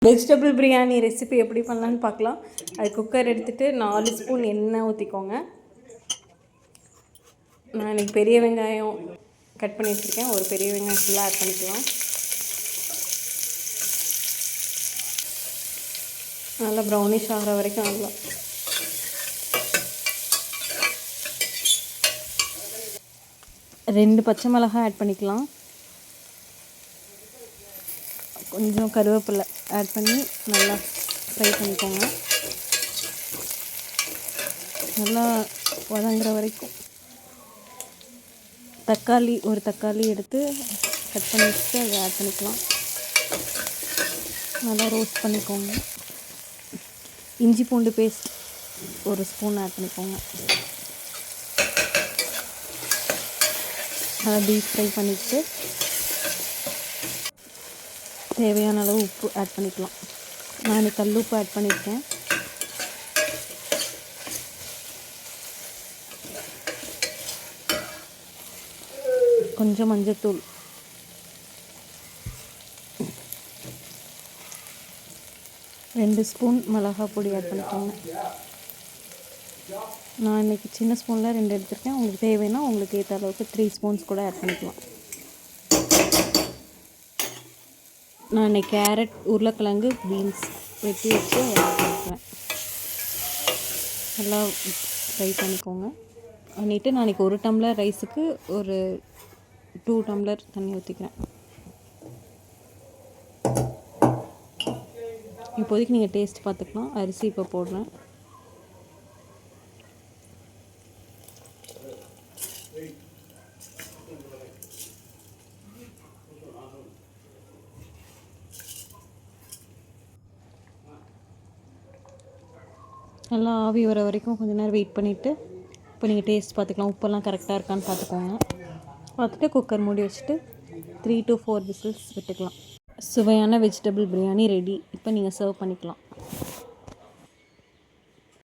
Vegetable biryani recipe எப்படி பண்ணலான்னு பார்க்கலாம். அது குக்கர் எடுத்துகிட்டு 4 ஸ்பூன் எண்ணெய் ஊற்றிக்கோங்க. நான் இன்றைக்கி பெரிய வெங்காயம் கட் பண்ணி வச்சுருக்கேன். ஒரு பெரிய வெங்காயம் ஃபுல்லாக ஆட் பண்ணிக்கலாம். நல்லா ப்ரௌனிஷ் ஆகிற வரைக்கும் நல்லா 2 பச்சை மிளகாய் ஆட் பண்ணிக்கலாம். கொஞ்சம் கருவேப்பிலை ஆட் பண்ணி நல்லா ஃப்ரை பண்ணிக்கோங்க. நல்லா வதங்குற வரைக்கும் ஒரு தக்காளி எடுத்து கட் பண்ணி வச்சுட்டு அதை ஆட் பண்ணிக்கலாம். நல்லா ரோஸ்ட் பண்ணிக்கோங்க. இஞ்சி பூண்டு பேஸ்ட் 1 ஸ்பூன் ஆட் பண்ணிக்கோங்க. நல்லா டீப் ஃப்ரை பண்ணிவிட்டு தேவையான அளவு உப்பு ஆட் பண்ணிக்கலாம். நான் கல் உப்பு ஆட் பண்ணியிருக்கேன். கொஞ்சம் மஞ்சத்தூள், ரெண்டு ஸ்பூன் மிளகாய் பொடி ஆட் பண்ணிக்கோங்க. நான் இன்றைக்கி சின்ன ஸ்பூனில் 2 எடுத்துருக்கேன். உங்களுக்கு தேவைன்னா உங்களுக்கு ஏற்ற அளவுக்கு 3 ஸ்பூன்ஸ் கூட ஆட் பண்ணிக்கலாம். நான் இன்றைக்கி கேரட், உருளைக்கிழங்கு, பீன்ஸ் வெட்டி வச்சு அதை ஆட் பண்ணிக்குவேன். நல்லா ஃப்ரை பண்ணிக்கோங்க. பண்ணிவிட்டு நான் இன்றைக்கி 1 டம்ளர் ரைஸுக்கு ஒரு 2 டம்ளர் தண்ணி ஊற்றிக்கிறேன். இப்போதைக்கு நீங்கள் டேஸ்ட் பார்த்துக்கலாம். அரிசி இப்போ போடுறேன். நல்லா ஆவி வர வரைக்கும் கொஞ்சம் நேரம் வெயிட் பண்ணிவிட்டு இப்போ நீங்கள் டேஸ்ட் பார்த்துக்கலாம். உப்பெல்லாம் கரெக்டாக இருக்கான்னு பார்த்துக்கோங்க. பார்த்துட்டு குக்கர் மூடி வச்சுட்டு 3 to 4 விசில்ஸ் விட்டுக்கலாம். சுவையான வெஜிடபிள் பிரியாணி ரெடி. இப்போ நீங்கள் சர்வ் பண்ணிக்கலாம்.